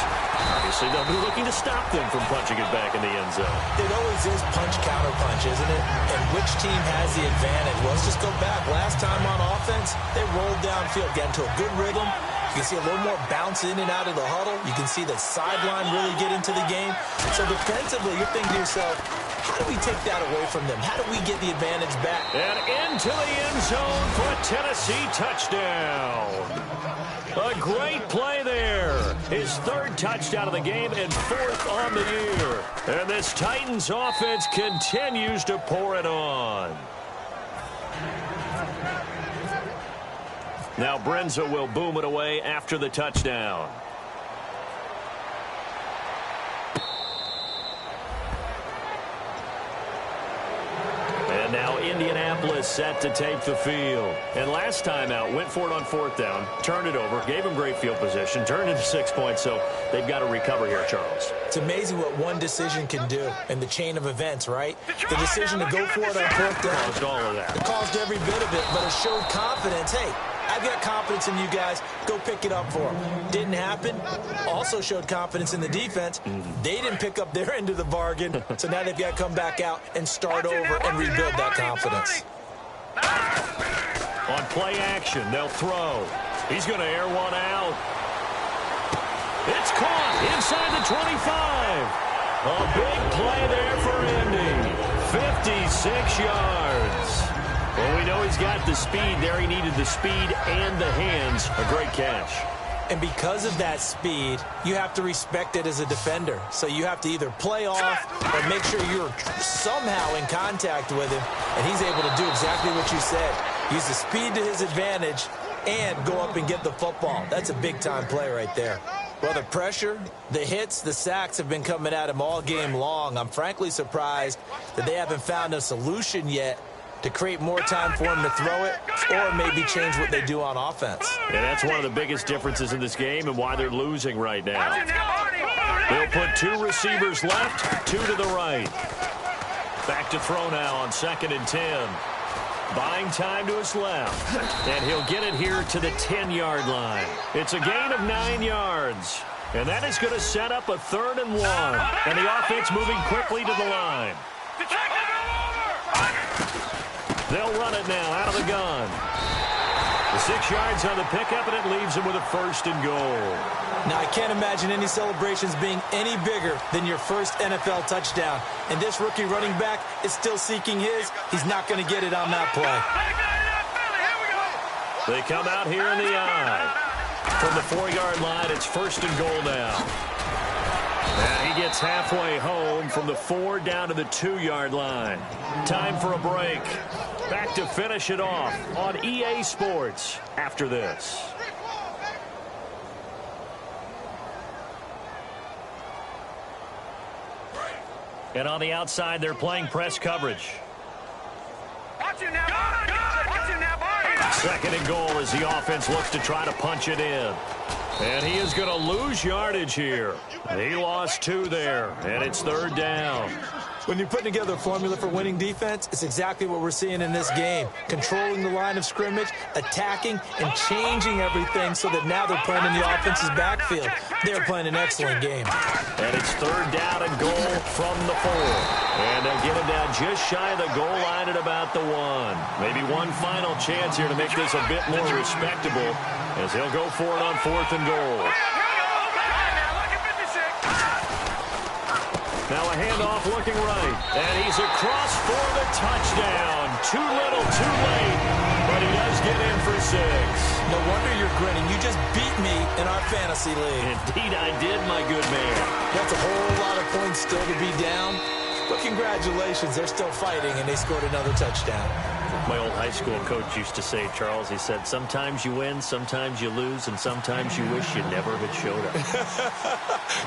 Obviously, they'll be looking to stop them from punching it back in the end zone. It always is punch-counter-punch, isn't it? And which team has the advantage? Well, let's just go back. Last time on offense, they rolled downfield, got into a good rhythm. You can see a little more bounce in and out of the huddle. You can see the sideline really get into the game. So defensively, you're thinking to yourself, how do we take that away from them? How do we get the advantage back? And into the end zone for a Tennessee touchdown. A great play there. His third touchdown of the game and fourth on the year. And this Titans offense continues to pour it on. Now Brenza will boom it away after the touchdown. And now Indianapolis set to take the field. And last time out, went for it on fourth down, turned it over, gave them great field position, turned it to 6 points, so they've got to recover here, Charles. It's amazing what one decision can do in the chain of events, right? The decision to go for it on fourth down. Caused all of that. It caused every bit of it, but it showed confidence. Hey, I've got confidence in you guys. Go pick it up for them. Didn't happen. Also showed confidence in the defense. They didn't pick up their end of the bargain, so now they've got to come back out and start over and rebuild that confidence. On play action, they'll throw. He's going to air one out. It's caught inside the 25. A big play there for Indy. 56 yards. Well, we know he's got the speed there. He needed the speed and the hands. A great catch. And because of that speed, you have to respect it as a defender. So you have to either play off or make sure you're somehow in contact with him. And he's able to do exactly what you said. Use the speed to his advantage and go up and get the football. That's a big-time play right there. Well, the pressure, the hits, the sacks have been coming at him all game long. I'm frankly surprised that they haven't found a solution yet to create more time for him to throw it or maybe change what they do on offense. Yeah, that's one of the biggest differences in this game and why they're losing right now. They'll put two receivers left, two to the right. Back to throw now on 2nd and 10. Buying time to his left. And he'll get it here to the 10-yard line. It's a gain of 9 yards. And that is going to set up a 3rd and 1. And the offense moving quickly to the line. They'll run it now out of the gun. The 6 yards on the pickup, and it leaves them with a 1st and goal. Now, I can't imagine any celebrations being any bigger than your first NFL touchdown. And this rookie running back is still seeking his. He's not going to get it on that play. They come out here in the eye. From the 4-yard line, it's 1st and goal now. And he gets halfway home from the 4 down to the 2-yard line. Time for a break. Back to finish it off on EA Sports after this. And on the outside, they're playing press coverage. Watch it now. Watch it now, boy. 2nd and goal as the offense looks to try to punch it in. And he is going to lose yardage here. He lost 2 there, and it's 3rd down. When you're putting together a formula for winning defense, it's exactly what we're seeing in this game. Controlling the line of scrimmage, attacking, and changing everything so that now they're playing in the offense's backfield. They're playing an excellent game. And it's 3rd down and goal from the 4. And they'll get him down just shy of the goal line at about the 1. Maybe one final chance here to make this a bit more respectable as he'll go for it on 4th and goal. Now a handoff looking right. And he's across for the touchdown. Too little, too late. But he does get in for 6. No wonder you're grinning. You just beat me in our fantasy league. Indeed I did, my good man. That's a whole lot of points still to be down. But congratulations, they're still fighting, and they scored another touchdown. My old high school coach used to say, Charles, he said, sometimes you win, sometimes you lose, and sometimes you wish you never had showed up.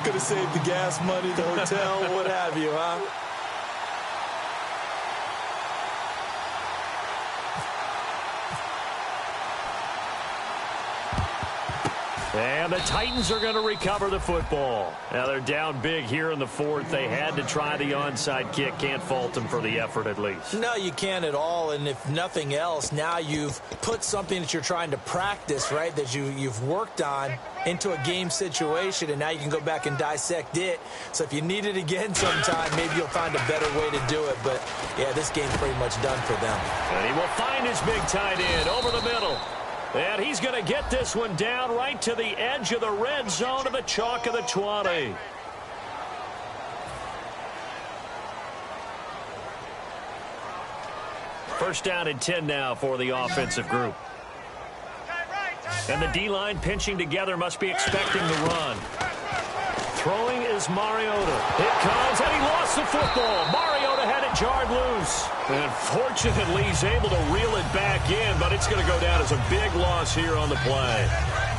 Could have saved the gas money, the hotel, what have you, huh? And the Titans are going to recover the football. Now they're down big here in the fourth. They had to try the onside kick. Can't fault them for the effort at least. No, you can't at all. And if nothing else, now you've put something that you're trying to practice, right, that you've worked on into a game situation, and now you can go back and dissect it. So if you need it again sometime, maybe you'll find a better way to do it. But, yeah, this game's pretty much done for them. And he will find his big tight end over the middle. And he's going to get this one down right to the edge of the red zone of the chalk of the 20. First down and 10 now for the offensive group. And the D-line pinching together, must be expecting the run. Throwing is Mariota. It comes, and he lost the football. Mariota had it jarred loose. And fortunately, he's able to reel it back in, but it's going to go down as a big loss here on the play.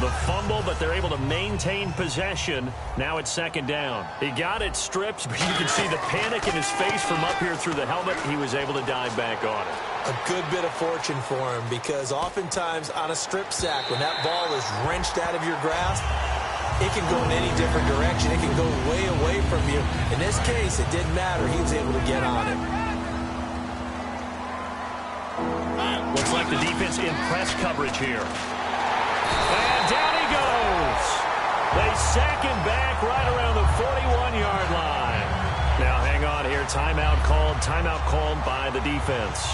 The fumble, but they're able to maintain possession. Now it's second down. He got it stripped, but you can see the panic in his face from up here through the helmet. He was able to dive back on it. A good bit of fortune for him, because oftentimes on a strip sack, when that ball is wrenched out of your grasp, it can go in any different direction. It can go way away from you. In this case, it didn't matter. He was able to get on it. Looks like the defense in press coverage here. And down he goes. They sack him back right around the 41-yard line. Now hang on here. Timeout called by the defense.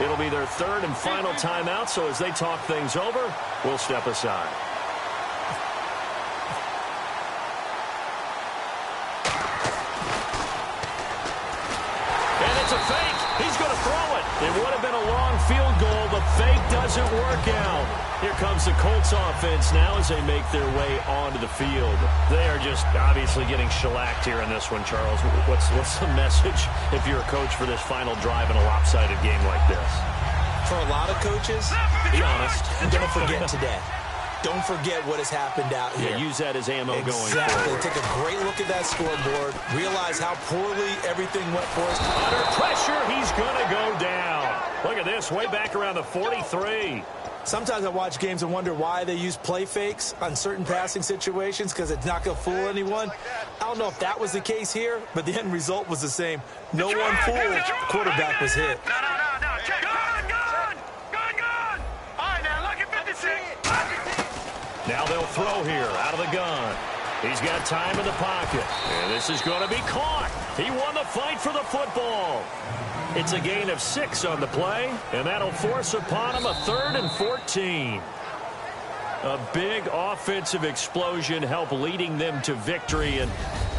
It'll be their third and final timeout, so as they talk things over, we'll step aside. And it's a fake. He's going to throw it. It would have been a long field goal. The fake doesn't work out. Here comes the Colts offense now as they make their way onto the field. They are just obviously getting shellacked here in this one, Charles. What's the message if you're a coach for this final drive in a lopsided game like this? For a lot of coaches, be honest. Don't forget today. Don't forget what has happened out here. Yeah, use that as ammo going forward. Exactly. Take a great look at that scoreboard. Realize how poorly everything went for us. Under pressure, he's going to go down. Look at this, way back around the 43. Sometimes I watch games and wonder why they use play fakes on certain passing situations, because it's not going to fool anyone. I don't know if that was the case here, but the end result was the same. No one fooled. The quarterback was hit. No. Gun. All right, now look at 56. Now they'll throw here out of the gun. He's got time in the pocket. And this is going to be caught. He won the fight for the football. It's a gain of 6 on the play, and that'll force upon him a 3rd and 14. A big offensive explosion helped leading them to victory, and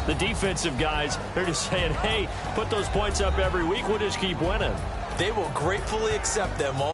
the defensive guys, they're just saying, hey, put those points up every week, we'll just keep winning. They will gratefully accept them all.